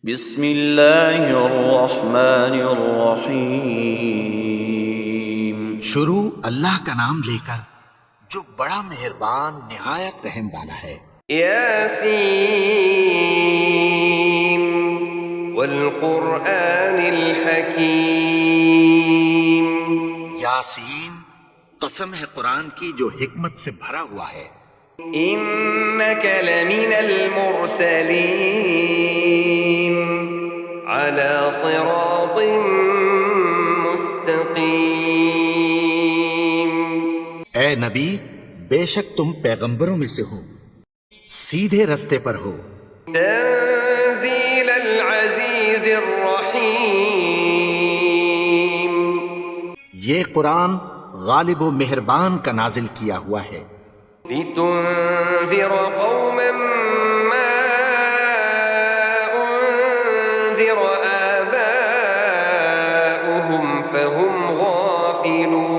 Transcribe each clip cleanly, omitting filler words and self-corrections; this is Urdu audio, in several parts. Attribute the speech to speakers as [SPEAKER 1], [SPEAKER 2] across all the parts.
[SPEAKER 1] بسم اللہ الرحمن الرحیم۔
[SPEAKER 2] شروع اللہ کا نام لے کر جو بڑا مہربان نہایت رحم والا ہے۔
[SPEAKER 3] یاسین والقرآن الحکیم۔
[SPEAKER 2] یاسین، قسم ہے قرآن کی جو حکمت سے بھرا ہوا ہے۔
[SPEAKER 3] انک لمن المرسلین علی صراط مستقیم۔
[SPEAKER 2] اے نبی، بے شک تم پیغمبروں میں سے ہو، سیدھے رستے پر ہو۔
[SPEAKER 3] تنزیل العزیز الرحیم۔
[SPEAKER 2] یہ قرآن غالب و مہربان کا نازل کیا ہوا ہے۔
[SPEAKER 3] لتنذر قوما ما انذر آباؤهم فهم غافلون۔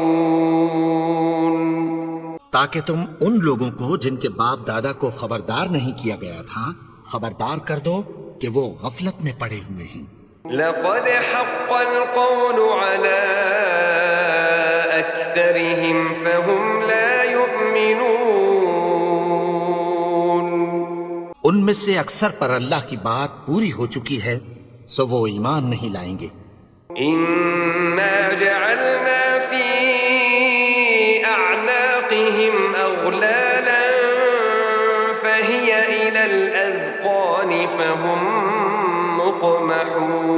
[SPEAKER 2] تاکہ تم ان لوگوں کو جن کے باپ دادا کو خبردار نہیں کیا گیا تھا خبردار کر دو کہ وہ غفلت میں پڑے ہوئے ہیں۔
[SPEAKER 3] لقد حق القول على أكثرهم فهم لا يؤمنون۔
[SPEAKER 2] ان میں سے اکثر پر اللہ کی بات پوری ہو چکی ہے، سو وہ ایمان نہیں لائیں گے۔
[SPEAKER 3] إنا جعلنا في أعناقهم أغلالا فهي إلى الأذقان فهم مقمحون۔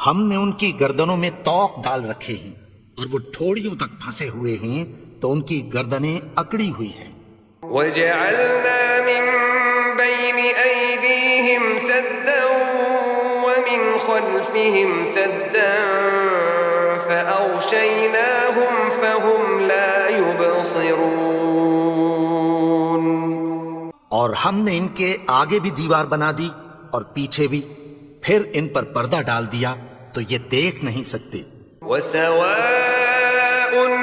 [SPEAKER 2] ہم نے ان کی گردنوں میں طوق ڈال رکھے ہیں اور وہ ٹھوڑیوں تک پھنسے ہوئے ہیں تو ان کی گردنیں اکڑی ہوئی ہیں۔
[SPEAKER 3] وجعلنا من بين أيديهم سدا ومن خلفهم سدا فأغشيناهم فهم لا يبصرون۔
[SPEAKER 2] اور ہم نے ان کے آگے بھی دیوار بنا دی اور پیچھے بھی، پھر ان پر پردہ ڈال دیا تو یہ دیکھ نہیں سکتے۔
[SPEAKER 3] وسواء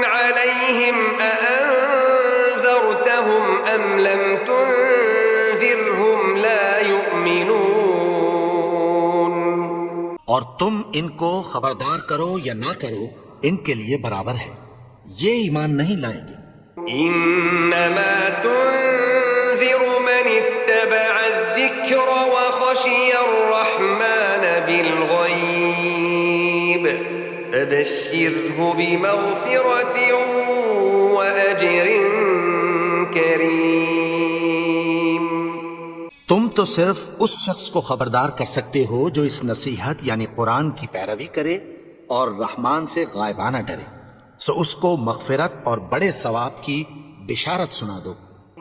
[SPEAKER 3] عليهم أأنذرتهم أم لم تنذرهم لا يؤمنون۔
[SPEAKER 2] اور تم ان کو خبردار کرو یا نہ کرو، ان کے لیے برابر ہے، یہ ایمان نہیں لائیں گے۔
[SPEAKER 3] إنما تنذر من اتبع الذكر وخشي الرحمن بالغيب فبشره بمغفرة وأجر كريم۔
[SPEAKER 2] تم تو صرف اس شخص کو خبردار کر سکتے ہو جو اس نصیحت یعنی قرآن کی پیروی کرے اور رحمان سے غائبانہ ڈرے، سو اس کو مغفرت اور بڑے ثواب کی بشارت سنا دو۔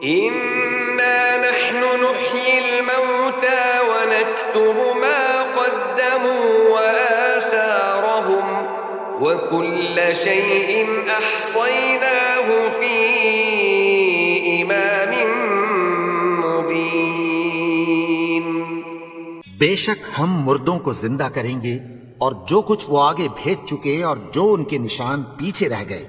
[SPEAKER 3] إنا نحن نحيي الموتى ونكتب ما قدموا وآثارهم وكل شيء أحصيناه في إمام مبين۔
[SPEAKER 2] بے شک ہم مردوں کو زندہ کریں گے اور جو کچھ وہ آگے بھیج چکے اور جو ان کے نشان پیچھے رہ گئے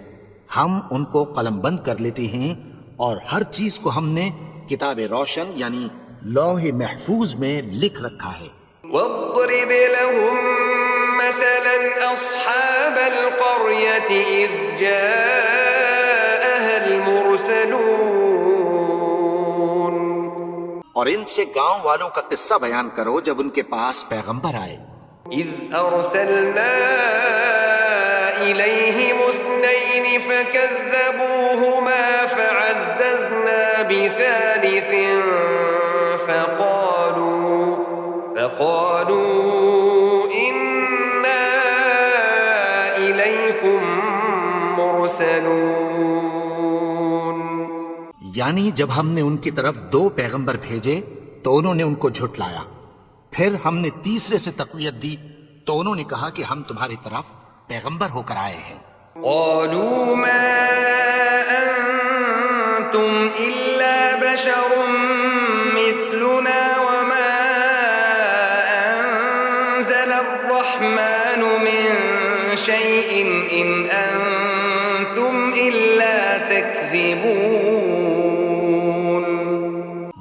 [SPEAKER 2] ہم ان کو قلم بند کر لیتے ہیں، اور ہر چیز کو ہم نے کتاب روشن یعنی لوح محفوظ میں لکھ رکھا ہے۔
[SPEAKER 3] واضرب لهم مثلا أصحاب القرية إذ جاءها المرسلون۔
[SPEAKER 2] اور ان سے گاؤں والوں کا قصہ بیان کرو جب ان کے پاس پیغمبر آئے۔
[SPEAKER 3] إذ أرسلنا إليهم اثنين فكذبوهما فعززنا بثالث فقالوا إنا إليكم مرسلون۔
[SPEAKER 2] یعنی جب ہم نے ان کی طرف 2 پیغمبر بھیجے تو انہوں نے ان کو جھٹلایا، پھر ہم نے تیسرے سے تقویت دی تو انہوں نے کہا کہ ہم تمہاری طرف پیغمبر ہو کر آئے ہیں۔
[SPEAKER 3] قالوا ما أنتم إلا بشر مثلنا وما أنزل الرحمن من شيء إن أنتم إلا تكذبون۔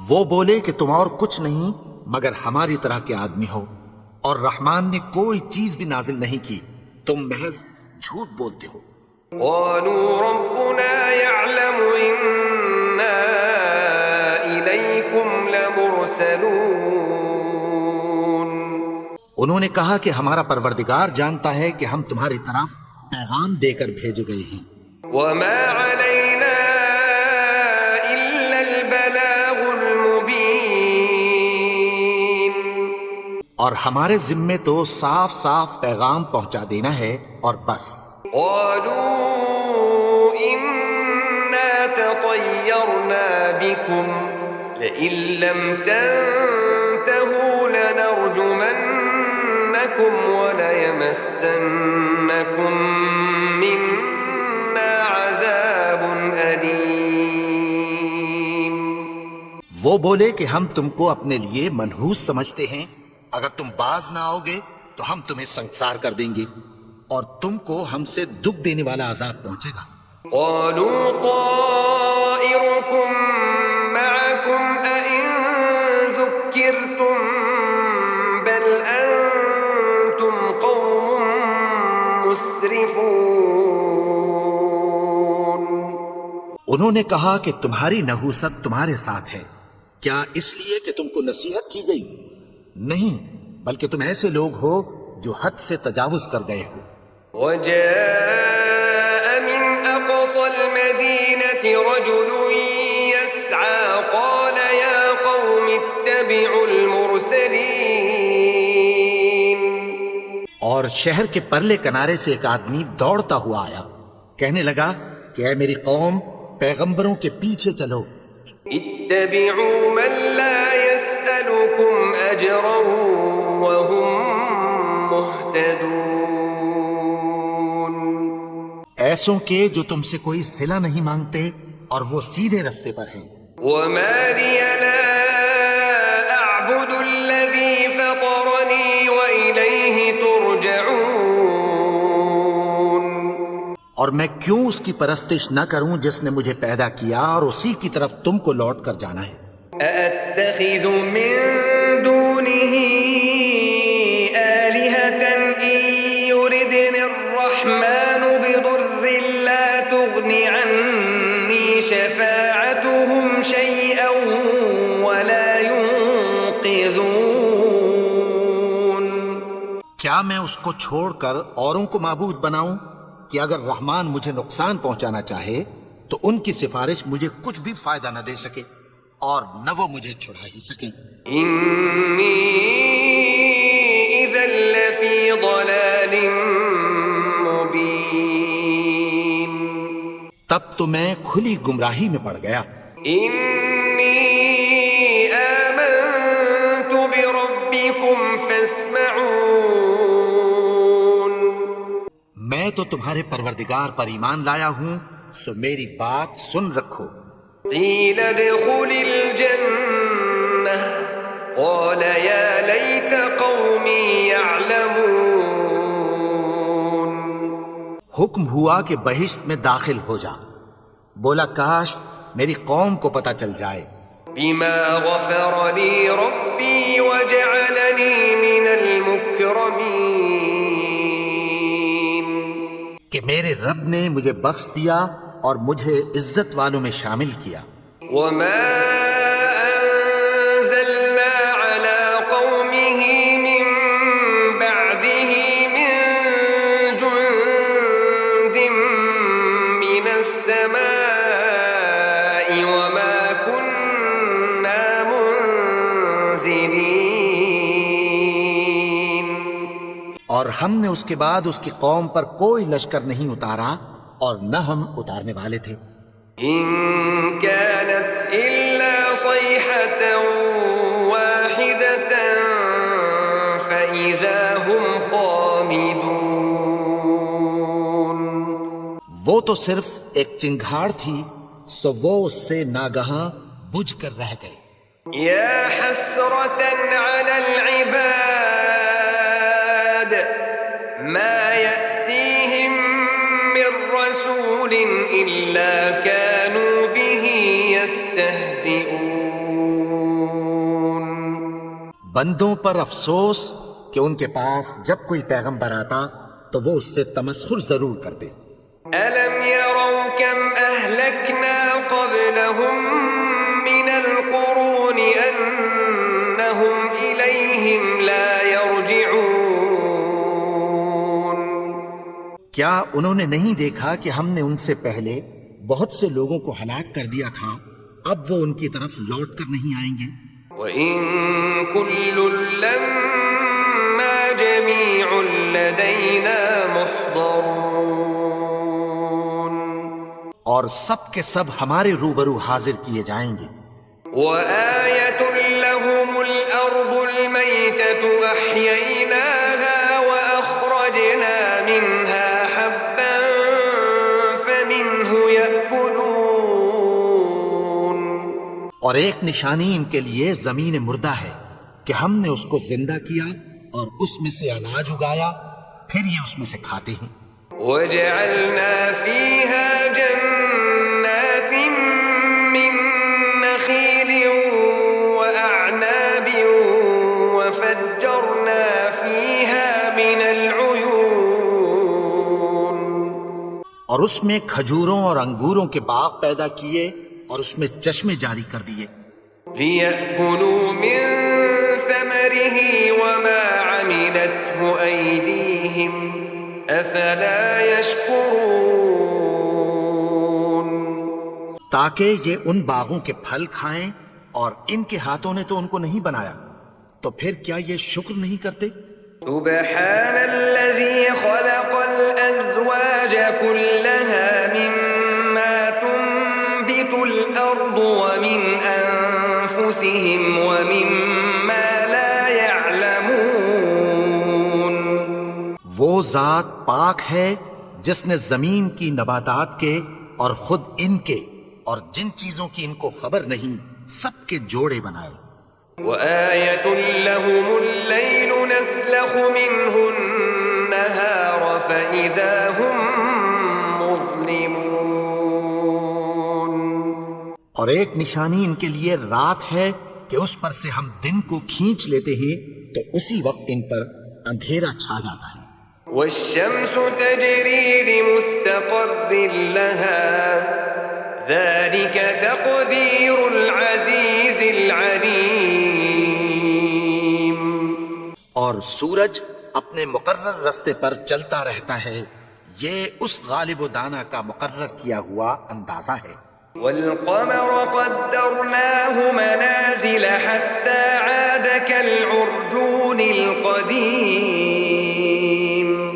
[SPEAKER 2] وہ بولے کہ تم اور کچھ نہیں مگر ہماری طرح کے آدمی ہو، اور رحمان نے کوئی چیز بھی نازل نہیں کی، تم محض جھوٹ بولتے ہو۔
[SPEAKER 3] قالوا ربنا يعلم إنا إليكم لمرسلون
[SPEAKER 2] انہوں نے کہا کہ ہمارا پروردگار جانتا ہے کہ ہم تمہاری طرف پیغام دے کر بھیجے گئے ہیں،
[SPEAKER 3] وما علينا إلا البلاغ المبين
[SPEAKER 2] اور ہمارے ذمے تو صاف صاف پیغام پہنچا دینا ہے اور بس۔
[SPEAKER 3] قالوا إنا تطيرنا بكم لئن لم تنتهوا لنرجمنكم وليمسنكم منا عذاب أليم۔
[SPEAKER 2] وہ بولے کہ ہم تم کو اپنے لیے منحوس سمجھتے ہیں، اگر تم باز نہ آؤ گے تو ہم تمہیں سنسار کر دیں گے اور تم کو ہم سے دکھ دینے والا عذاب پہنچے گا۔
[SPEAKER 3] قالوا طائركم معكم أئن ذكرتم بل أنتم قوم مسرفون۔
[SPEAKER 2] انہوں نے کہا کہ تمہاری نحوست تمہارے ساتھ ہے، کیا اس لیے کہ تم کو نصیحت کی گئی؟ نہیں، بلکہ تم ایسے لوگ ہو جو حد سے تجاوز کر گئے ہو۔
[SPEAKER 3] وجاء من أقصى المدينة رجل يسعى قال يا قوم اتبعوا المرسلين۔
[SPEAKER 2] اور شہر کے پرلے کنارے سے ایک آدمی دوڑتا ہوا آیا، کہنے لگا کہ اے میری قوم، پیغمبروں کے پیچھے چلو۔
[SPEAKER 3] اتبعوا من لا يسألكم أجرا وهم مهتدون۔
[SPEAKER 2] ایسوں کے جو تم سے کوئی صلہ نہیں مانگتے اور وہ سیدھے رستے پر ہیں۔
[SPEAKER 3] وما لي لا أعبد الذي فطرني وإليه ترجعون۔
[SPEAKER 2] اور میں کیوں اس کی پرستش نہ کروں جس نے مجھے پیدا کیا اور اسی کی طرف تم کو لوٹ کر جانا ہے۔
[SPEAKER 3] أأتخذ من دونه آلهة إن يردني الرحمن بضر لا تغن عني شفاعتهم شيئا ولا ينقذون۔
[SPEAKER 2] کیا میں اس کو چھوڑ کر اوروں کو معبود بناؤں کہ اگر رحمان مجھے نقصان پہنچانا چاہے تو ان کی سفارش مجھے کچھ بھی فائدہ نہ دے سکے اور نہ وہ مجھے چھڑا ہی سکیں۔
[SPEAKER 3] إني إذا لفي ضلال مبين۔
[SPEAKER 2] تب تو میں کھلی گمراہی میں پڑ گیا۔
[SPEAKER 3] إني آمنت بربكم فاسمعون۔
[SPEAKER 2] میں تو تمہارے پروردگار پر ایمان لایا ہوں، سو میری بات سن رکھو۔
[SPEAKER 3] قيل ادخل الجنة قال يا ليت قومي يعلمون۔
[SPEAKER 2] حکم ہوا کہ بہشت میں داخل ہو جا، بولا کاش میری قوم کو پتہ چل جائے۔
[SPEAKER 3] بما غفر لي ربي وجعلني من المكرمين۔
[SPEAKER 2] کہ میرے رب نے مجھے بخش دیا اور مجھے عزت والوں میں شامل کیا۔
[SPEAKER 3] وما أنزلنا على قومه من بعده من جند من السماء وما كنا منزلين۔
[SPEAKER 2] اور ہم نے اس کے بعد اس کی قوم پر کوئی لشکر نہیں اتارا اور نہ ہم اتارنے والے تھے۔
[SPEAKER 3] إن كانت إلا صيحة واحدة فإذا هم خامدون۔
[SPEAKER 2] وہ تو صرف ایک چنگھاڑ تھی، سو وہ اس سے ناگہاں بجھ کر رہ گئے۔
[SPEAKER 3] يا حسرة على العباد ما يأتيهم من رسول إلا كانوا به يستهزئون۔
[SPEAKER 2] بندوں پر افسوس کہ ان کے پاس جب کوئی پیغمبر آتا تو وہ اس سے تمسخر ضرور کرتے۔
[SPEAKER 3] أَلَمْ يَرَوْا كَمْ أَهْلَكْنَا قَبْلَهُمْ مِنَ الْقُرُونِ أَنَّهُمْ إِلَيْهِمْ لَا يَرْجِعُونَ۔
[SPEAKER 2] کیا انہوں نے نہیں دیکھا کہ ہم نے ان سے پہلے بہت سے لوگوں کو ہلاک کر دیا تھا، اب وہ ان کی طرف لوٹ کر نہیں آئیں گے؟
[SPEAKER 3] وَإِن كُلٌّ لَّمَّا جَمِيعٌ لَّدَيْنَا مُحْضَرُونَ،
[SPEAKER 2] اور سب کے سب ہمارے روبرو حاضر کیے جائیں گے۔
[SPEAKER 3] وَآيَةٌ لَّهُمُ الْأَرْضُ الْمَيْتَةُ أَحْيَيْنَاهَا وَأَخْرَجْنَا مِنْهَا حَبًّا فَمِنْهُ يَأْكُلُونَ۔
[SPEAKER 2] اور ایک نشانی ان کے لیے زمین مردہ ہے کہ ہم نے اس کو زندہ کیا اور اس میں سے اناج اگایا، پھر یہ اس میں سے کھاتے ہیں۔
[SPEAKER 3] وَجَعَلْنَا فِيهَا جَنَّاتٍ مِّن نَّخِيلٍ وَأَعْنَابٍ وَفَجَّرْنَا فِيهَا مِنَ الْعُيُونِ۔
[SPEAKER 2] اور اس میں کھجوروں اور انگوروں کے باغ پیدا کیے اور اس میں چشمے جاری کر دیے۔
[SPEAKER 3] لِيَأْكُلُوا مِن ثَمَرِهِ وَمَا عَمِلَتْهُ أَيْدِيهِمْ أَفَلَا يَشْكُرُونَ۔
[SPEAKER 2] تاکہ یہ ان باغوں کے پھل کھائیں، اور ان کے ہاتھوں نے تو ان کو نہیں بنایا، تو پھر کیا یہ شکر نہیں کرتے؟
[SPEAKER 3] سبحان الذي خلق الأزواج كلها مما تنبت الأرض ومن أنفسهم ومما لا يعلمون۔
[SPEAKER 2] وہ ذات پاک ہے جس نے زمین کی نباتات کے اور خود ان کے اور جن چیزوں کی ان کو خبر نہیں سب کے جوڑے بنائے۔
[SPEAKER 3] وآية لهم الليل نسلخ منه النهار فإذا هم مظلمون۔
[SPEAKER 2] اور ایک نشانی ان کے لیے رات ہے کہ اس پر سے ہم دن کو کھینچ لیتے ہیں تو اسی وقت ان پر اندھیرا چھا جاتا ہے۔
[SPEAKER 3] والشمس تجري لمستقر لها ذلك تقدير العزيز العليم۔
[SPEAKER 2] اور سورج اپنے مقرر راستے پر چلتا رہتا ہے، یہ اس غالب و دانا کا مقرر کیا ہوا اندازہ ہے۔
[SPEAKER 3] والقمر قدرناه منازل حتى عاد كالعرجون القديم۔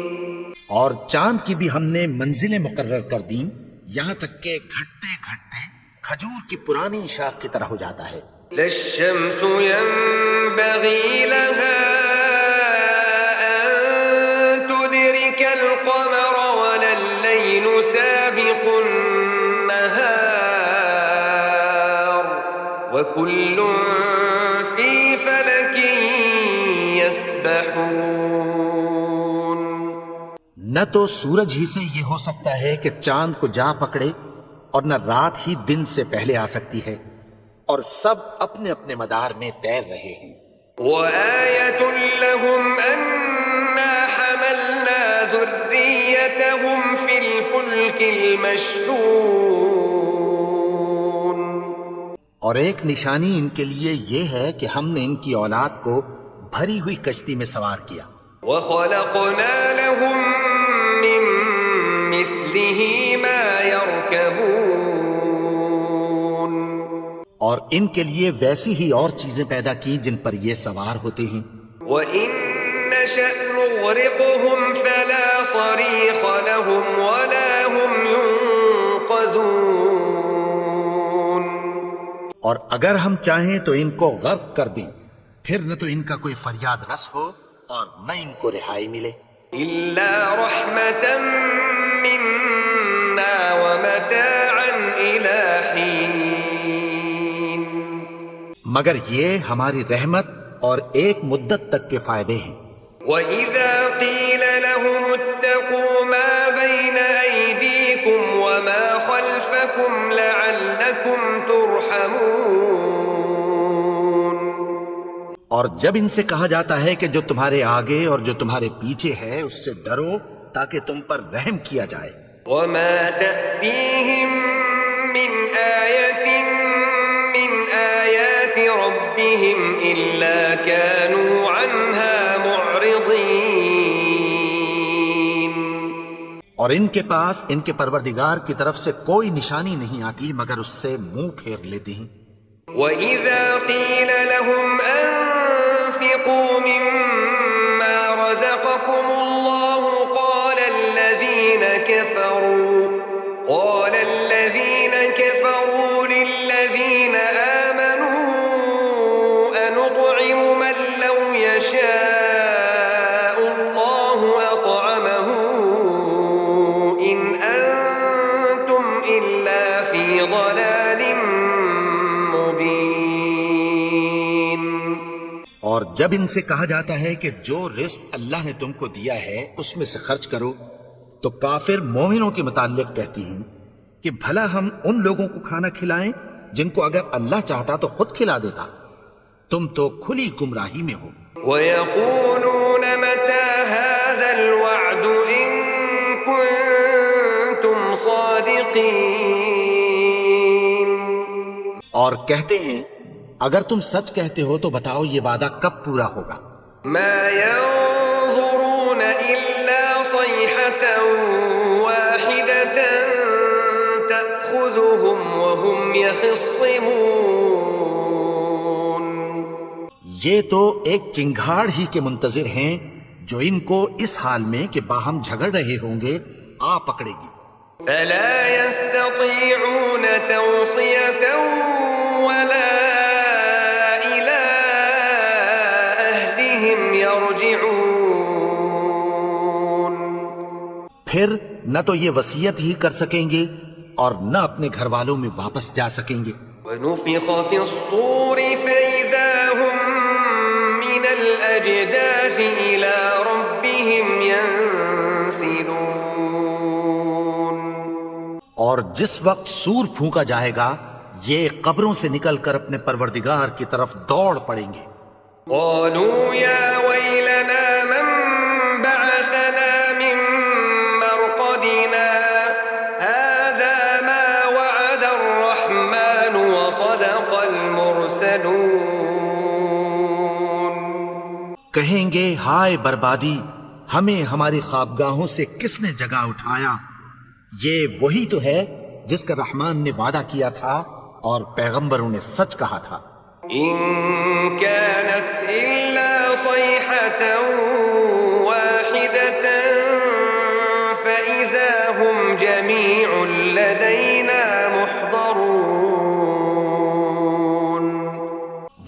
[SPEAKER 2] اور چاند کی بھی ہم نے منزلیں مقرر کر دیں، یہاں تک کہ گھٹتے گھٹتے کھجور کی پرانی شاخ کی طرح ہو جاتا ہے۔
[SPEAKER 3] لا الشمس ينبغي لها أن تدرك القمر ولا الليل سابق النهار وكل في فلك يسبحون۔
[SPEAKER 2] نہ تو سورج ہی سے یہ ہو سکتا ہے کہ چاند کو جا پکڑے، اور نہ رات ہی دن سے پہلے آ سکتی ہے، اور سب اپنے اپنے مدار میں تیر رہے ہیں۔
[SPEAKER 3] وآية لهم أنا حملنا ذريتهم في الفلك المشحون۔
[SPEAKER 2] اور ایک نشانی ان کے لیے یہ ہے کہ ہم نے ان کی اولاد کو بھری ہوئی کشتی میں سوار کیا۔
[SPEAKER 3] وخلقنا لهم من مثله ما يركبون۔
[SPEAKER 2] اور ان کے لیے ویسی ہی اور چیزیں پیدا کی جن پر یہ سوار ہوتے ہیں۔
[SPEAKER 3] وإن نشأ نغرقهم فلا صريخ لهم ولا هم ينقذون۔
[SPEAKER 2] اور اگر ہم چاہیں تو ان کو غرق کر دیں، پھر نہ تو ان کا کوئی فریاد رس ہو اور نہ ان کو رہائی ملے۔
[SPEAKER 3] إلا رحمة منا ومتاعا إلى حين۔
[SPEAKER 2] مگر یہ ہماری رحمت اور ایک مدت تک کے فائدے ہیں۔
[SPEAKER 3] وَإِذَا قِيلَ لَهُمُ اتَّقُوا مَا بَيْنَ أَيْدِيكُمْ وَمَا خَلْفَكُمْ لَعَلَّكُمْ تُرْحَمُونَ۔
[SPEAKER 2] اور جب ان سے کہا جاتا ہے کہ جو تمہارے آگے اور جو تمہارے پیچھے ہے اس سے ڈرو تاکہ تم پر رحم کیا جائے.
[SPEAKER 3] وما تأتيهم من آية من آيات ربهم إلا كانوا عنها معرضين.
[SPEAKER 2] اور ان کے پاس ان کے پروردگار کی طرف سے کوئی نشانی نہیں آتی مگر اس سے منہ پھیر لیتے ہیں.
[SPEAKER 3] وَإِذَا قِيلَ لَهُمْ أَنفِقُوا مِمَّا رَزَقَكُمُ اللَّهُ قَالَ الَّذِينَ كَفَرُوا لِلَّذِينَ آمَنُوا أَنُطْعِمُ مَن لَّوْ يَشَاءُ اللَّهُ أَطْعَمَهُ إِنْ أَنتُمْ إِلَّا فِي ضَلَالٍ مُّبِينٍ.
[SPEAKER 2] اور جب ان سے کہا جاتا ہے کہ جو رزق اللہ نے تم کو دیا ہے اس میں سے خرچ کرو تو کافر مومنوں کے متعلق کہتی ہیں کہ بھلا ہم ان لوگوں کو کھانا کھلائیں جن کو اگر اللہ چاہتا تو خود کھلا دیتا. تم تو کھلی گمراہی میں ہو.
[SPEAKER 3] وَيَقُولُونَ مَتَى هَذَا الْوَعْدُ إِن كُنتُمْ صَادِقِينَ.
[SPEAKER 2] اور کہتے ہیں اگر تم سچ کہتے ہو تو بتاؤ یہ وعدہ کب پورا ہوگا.
[SPEAKER 3] مَا يَنظُرُونَ إِلَّا صَيْحَةً وَاحِدَةً تَأْخُذُهُمْ وَهُمْ يَخِصِّمُونَ.
[SPEAKER 2] یہ تو ایک چنگھاڑ ہی کے منتظر ہیں جو ان کو اس حال میں کہ باہم جھگڑ رہے ہوں گے آ پکڑے گی.
[SPEAKER 3] فَلَا يَسْتَطِيعُونَ تَوْصِيَةً وَلَا إِلَىٰ أَهْلِهِمْ يَرْجِعُونَ.
[SPEAKER 2] پھر نہ تو یہ وصیت ہی کر سکیں گے اور نہ اپنے گھر والوں میں واپس جا سکیں گے.
[SPEAKER 3] وَنُفِخَ فِي الصُّورِ فَإِذَا هُم مِّنَ الْأَجْدَاثِ إِلَىٰ رَبِّهِمْ يَنسِلُونَ.
[SPEAKER 2] اور جس وقت سور پھونکا جائے گا یہ قبروں سے نکل کر اپنے پروردگار کی طرف دوڑ پڑیں گے.
[SPEAKER 3] قَالُوا يَا وَيْلَنَا مَن بَعَثَنَا مِن مَّرْقَدِنَا هَٰذَا مَا وَعَدَ الرَّحْمَٰنُ وَصَدَقَ الْمُرْسَلُونَ.
[SPEAKER 2] کہیں گے ہائے بربادی ہمیں ہماری خوابگاہوں سے کس نے جگا اٹھایا. یہ وہی تو ہے جس کا رحمان نے وعدہ کیا تھا اور پیغمبروں نے سچ کہا تھا.
[SPEAKER 3] إِن كَانَتْ إِلَّا صَيْحَةً وَاحِدَةً فَإِذَا هُمْ جَمِيعٌ لَدَيْنَا مُحْضَرُونَ.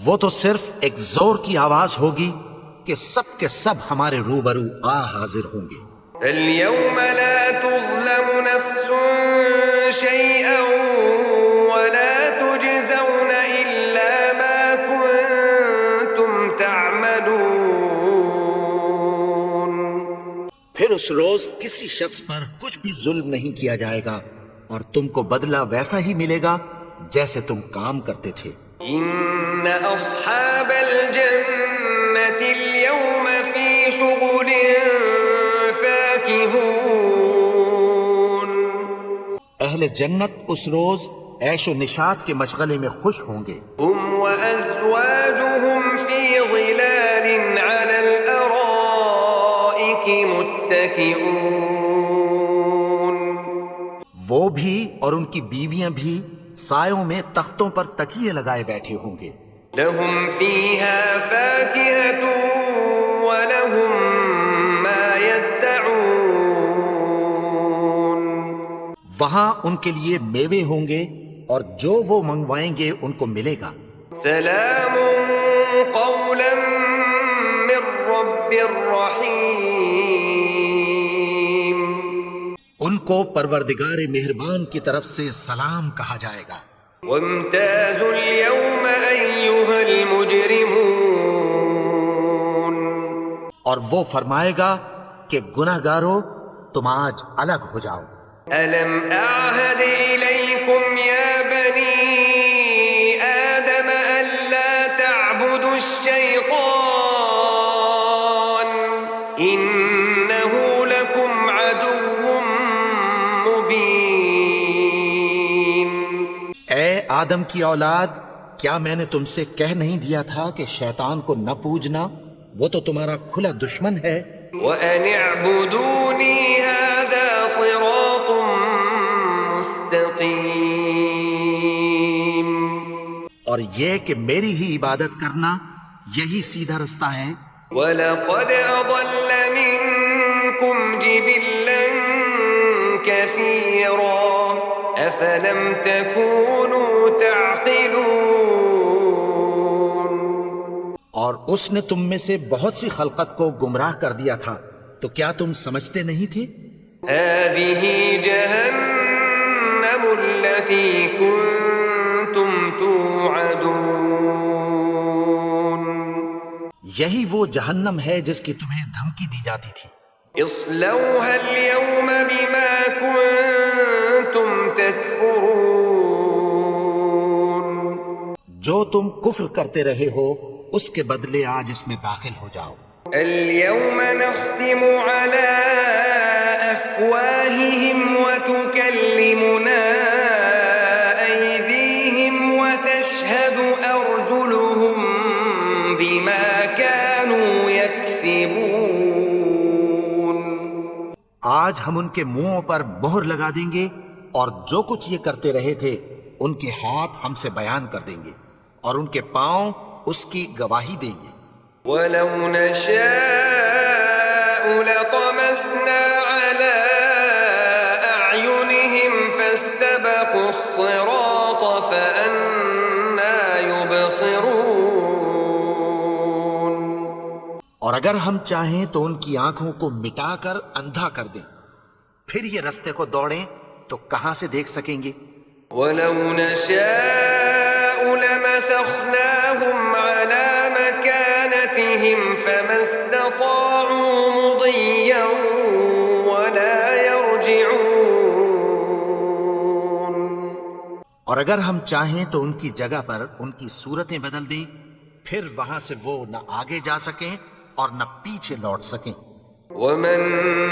[SPEAKER 2] وہ تو صرف ایک زور کی آواز ہوگی کہ سب کے سب ہمارے روبرو آ حاضر ہوں گے.
[SPEAKER 3] فَالْيَوْمَ لَا تُظْلَمُ نَفْسٌ شَيْئًا وَلَا تُجْزَوْنَ إِلَّا مَا كُنتُمْ تَعْمَلُونَ.
[SPEAKER 2] پھر اس روز کسی شخص پر کچھ بھی ظلم نہیں کیا جائے گا اور تم کو بدلہ ویسا ہی ملے گا جیسے تم کام کرتے تھے.
[SPEAKER 3] إِنَّ أَصْحَابَ الْجَنَّةِ الْيَوْمَ فِي شُغُلٍ فَاكِهُونَ.
[SPEAKER 2] اہل جنت اس روز عیش و نشاط کے مشغلے میں خوش ہوں گے.
[SPEAKER 3] هُمْ وَأَزْوَاجُهُمْ فِي ظِلَالٍ عَلَى الْأَرَائِكِ مُتَّكِئُونَ.
[SPEAKER 2] وہ بھی اور ان کی بیویاں بھی سایوں میں تختوں پر تکیے لگائے بیٹھے ہوں گے.
[SPEAKER 3] لَهُمْ فِيهَا فَاكِهَةٌ وَلَهُمْ مَا يَدَّعُونَ.
[SPEAKER 2] وہاں ان کے لیے میوے ہوں گے اور جو وہ منگوائیں گے ان کو ملے گا.
[SPEAKER 3] سَلَامٌ قَوْلًا مِّن رَّبٍّ رَّحِيمٍ.
[SPEAKER 2] ان کو پروردگار مہربان کی طرف سے سلام کہا جائے گا.
[SPEAKER 3] وَامْتَازُوا الْيَوْمَ أَيُّهَا الْمُجْرِمُونَ.
[SPEAKER 2] اور وہ فرمائے گا کہ گناہگارو تم آج الگ ہو جاؤ.
[SPEAKER 3] أَلَمْ أَعْهَدْ إِلَيْكُمْ يَا بَنِي آدَمَ أَلَّا تَعْبُدُوا الشَّيْطَانَ إنه لكم عدو مبين.
[SPEAKER 2] اے آدم کی اولاد، کیا میں نے تم سے کہہ نہیں دیا تھا کہ شیطان کو نہ پوجنا؟ وہ تو تمہارا کھلا دشمن ہے.
[SPEAKER 3] وأن اعبدوني هذا صراط مستقيم.
[SPEAKER 2] اور یہ کہ میری ہی عبادت کرنا یہی سیدھا رستہ ہے.
[SPEAKER 3] وَلَقَدْ أَضَلَّ مِنكُمْ جِبِلًّا كَثِيرًا أَفَلَمْ تَكُونُوا تَعْقِلُونَ.
[SPEAKER 2] اور اس نے تم میں سے بہت سی خلقت کو گمراہ کر دیا تھا، تو کیا تم سمجھتے نہیں تھے؟
[SPEAKER 3] هَذِهِ جَهَنَّمُ الَّتِي كُنتُمْ تُوعَدُونَ.
[SPEAKER 2] یہی وہ جہنم ہے جس کی تمہیں دھمکی دی جاتی تھی.
[SPEAKER 3] اصلوها اليوم بما كنتم تكفرون.
[SPEAKER 2] جو تم کفر کرتے رہے ہو اس کے بدلے آج اس میں داخل ہو جاؤ.
[SPEAKER 3] اليوم نختم على أفواههم وتكلمنا أيديهم وتشهد أرجلهم بما كانوا يكسبون.
[SPEAKER 2] آج ہم ان کے منہوں پر مہر لگا دیں گے اور جو کچھ یہ کرتے رہے تھے ان کے ہاتھ ہم سے بیان کر دیں گے اور ان کے پاؤں اس کی گواہی دیں گے.
[SPEAKER 3] ولو نشاء لطمسنا على أعينهم فاستبقوا الصراط فأنى يبصرون.
[SPEAKER 2] اور اگر ہم چاہیں تو ان کی آنکھوں کو مٹا کر اندھا کر دیں، پھر یہ رستے کو دوڑیں تو کہاں سے دیکھ سکیں گے.
[SPEAKER 3] ولو نشاء لمسخناهم على مكانتهم فما استطاعوا مضيا ولا يرجعون.
[SPEAKER 2] اور اگر ہم چاہیں تو ان کی جگہ پر ان کی صورتیں بدل دیں، پھر وہاں سے وہ نہ آگے جا سکیں اور نہ پیچھے لوٹ سکیں.
[SPEAKER 3] ومن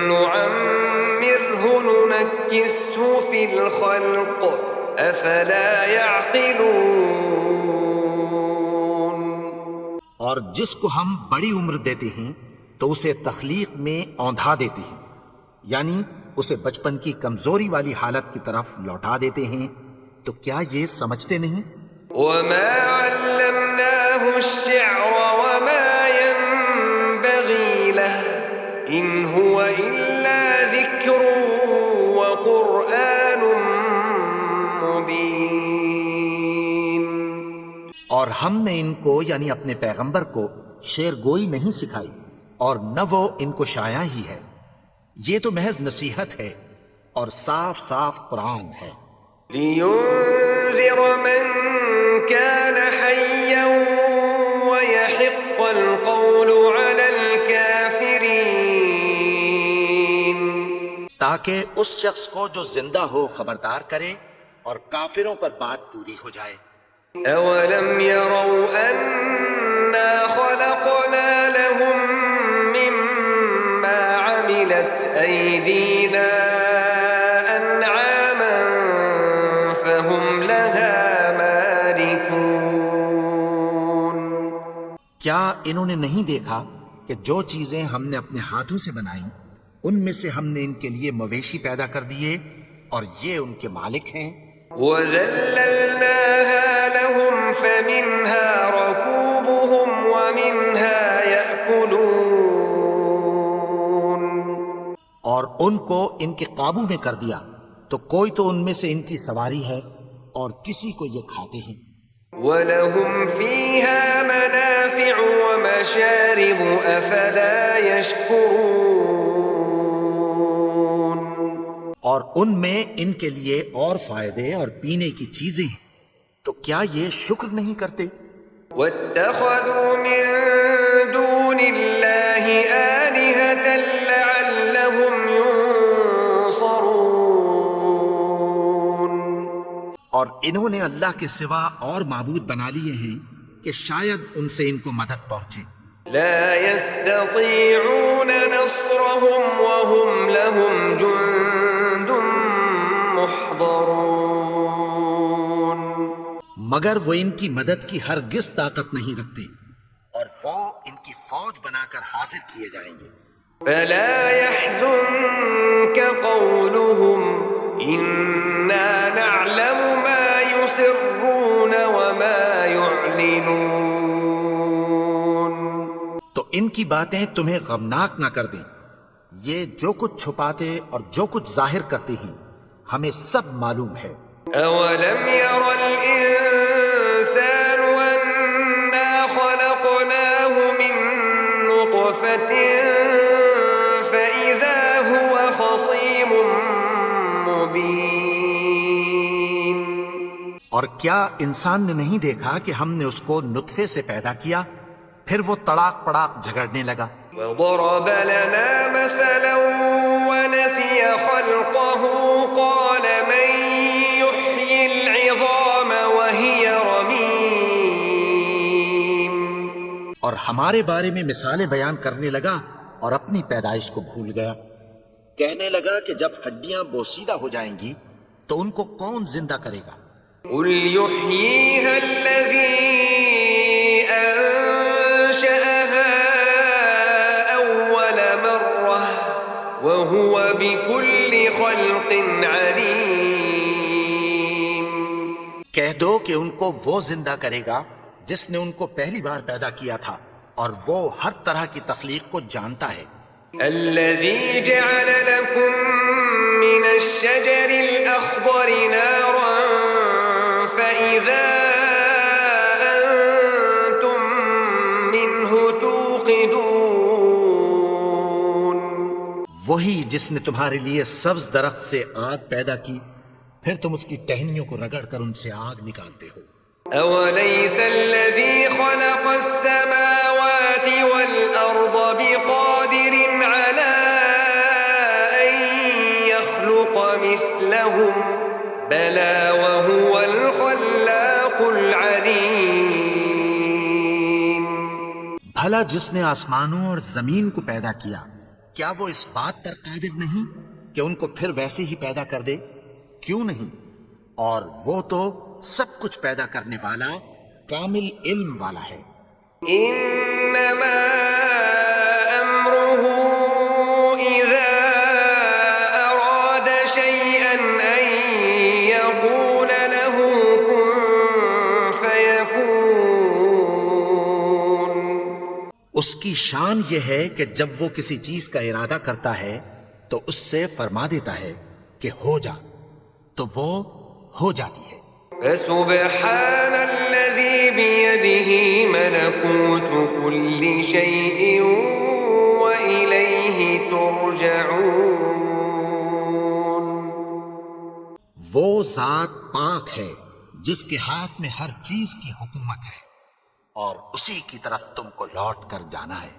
[SPEAKER 3] نعمره ننكسه في الخلق افلا يعقلون.
[SPEAKER 2] اور جس کو ہم بڑی عمر دیتے ہیں تو اسے تخلیق میں اوندھا دیتے ہیں، یعنی اسے بچپن کی کمزوری والی حالت کی طرف لوٹا دیتے ہیں. تو کیا یہ سمجھتے نہیں؟
[SPEAKER 3] وما علمناه الشعر وما ينبغي له ان هو الا ذكر وقرآن مبين.
[SPEAKER 2] اور ہم نے ان کو یعنی اپنے پیغمبر کو شعر گوئی نہیں سکھائی اور نہ وہ ان کو شاعر ہی ہے. یہ تو محض نصیحت ہے اور صاف صاف قرآن ہے.
[SPEAKER 3] لينذر من كان حيا ويحق القول على الكافرين.
[SPEAKER 2] تاکہ اس شخص کو جو زندہ ہو خبردار کرے اور کافروں پر بات پوری ہو جائے.
[SPEAKER 3] أولم يروا أنا خلقنا لهم مما عملت أيدينا أنعاما فهم لها مالكون.
[SPEAKER 2] کیا انہوں نے نہیں دیکھا کہ جو چیزیں ہم نے اپنے ہاتھوں سے بنائیں ان میں سے ہم نے ان کے لیے مویشی پیدا کر دیے اور یہ ان کے مالک ہیں.
[SPEAKER 3] وَذَلَّلْنَاهَا لَهُمْ فَمِنْهَا رَكُوبُهُمْ وَمِنْهَا يَأْكُلُونَ.
[SPEAKER 2] اور ان کو ان کے قابو میں کر دیا تو کوئی تو ان میں سے ان کی سواری ہے اور کسی کو یہ کھاتے ہیں.
[SPEAKER 3] وَلَهُمْ فِيهَا مَنَافِعُ وَمَشَارِبُ أَفَلَا يَشْكُرُونَ.
[SPEAKER 2] اور ان میں ان کے لیے اور فائدے اور پینے کی چیزیں ہیں، تو کیا یہ شکر نہیں کرتے؟
[SPEAKER 3] وَاتَّخَذُوا مِن دُونِ اللَّهِ آلِهَةً لَعَلَّهُمْ يُنصَرُونَ.
[SPEAKER 2] اور انہوں نے اللہ کے سوا اور معبود بنا لیے ہیں کہ شاید ان سے ان کو مدد پہنچے.
[SPEAKER 3] لا يستطيعون نصرهم وهم لهم جند محضرون.
[SPEAKER 2] مگر وہ ان کی مدد کی ہرگز طاقت نہیں رکھتے اور وہ ان کی فوج بنا کر حاضر کیے جائیں گے.
[SPEAKER 3] فلا يحزنك قولهم إنا نعلم ما يسرون وما يعلنون.
[SPEAKER 2] تو ان کی باتیں تمہیں غمناک نہ کر دیں. یہ جو کچھ چھپاتے اور جو کچھ ظاہر کرتے ہیں ہمیں سب معلوم ہے.
[SPEAKER 3] أولم ير الإنسان أنا خلقناه من نطفة فإذا هو خصيم مبين.
[SPEAKER 2] اور کیا انسان نے نہیں دیکھا کہ ہم نے اس کو نطفے سے پیدا کیا پھر وہ تڑاک پڑاک جھگڑنے لگا.
[SPEAKER 3] وضرب لنا مثلا ونسي خلقه قال من يحيي العظام وهي رميم.
[SPEAKER 2] اور ہمارے بارے میں مثالیں بیان کرنے لگا اور اپنی پیدائش کو بھول گیا. کہنے لگا کہ جب ہڈیاں بوسیدہ ہو جائیں گی تو ان کو کون زندہ کرے گا؟
[SPEAKER 3] قل يحييها الذي أنشأها أول مرة وهو بكل خلق عليم.
[SPEAKER 2] کہہ دو کہ ان کو وہ زندہ کرے گا جس نے ان کو پہلی بار پیدا کیا تھا اور وہ ہر طرح کی تخلیق کو جانتا ہے.
[SPEAKER 3] الذي جعل لكم من الشجر الأخضر نارا فإذا أنتم منه توقدون.
[SPEAKER 2] وہی جس نے تمہارے لیے سبز درخت سے آگ پیدا کی پھر تم اس کی ٹہنیوں کو رگڑ کر ان سے آگ نکالتے ہو.
[SPEAKER 3] أوليس الذي خلق السماوات والأرض بقادر على أن يخلق مثلهم بلى وهو الخلاق العليم.
[SPEAKER 2] بھلا جس نے آسمانوں اور زمین کو پیدا کیا کیا وہ اس بات پر قادر نہیں کہ ان کو پھر ویسے ہی پیدا کر دے؟ کیوں نہیں؟ اور وہ تو سب کچھ پیدا کرنے والا کامل علم والا ہے.
[SPEAKER 3] إنما أمره إذا أراد شيئا أن يقول له كن فيكون.
[SPEAKER 2] اس کی شان یہ ہے کہ جب وہ کسی چیز کا ارادہ کرتا ہے تو اس سے فرما دیتا ہے کہ ہو جا تو وہ ہو جاتی ہے.
[SPEAKER 3] فسبحان الذي بيده ملكوت كل شيء وإليه ترجعون.
[SPEAKER 2] وہ ذات پاک ہے جس کے ہاتھ میں ہر چیز کی حکومت ہے اور اسی کی طرف تم کو لوٹ کر جانا ہے.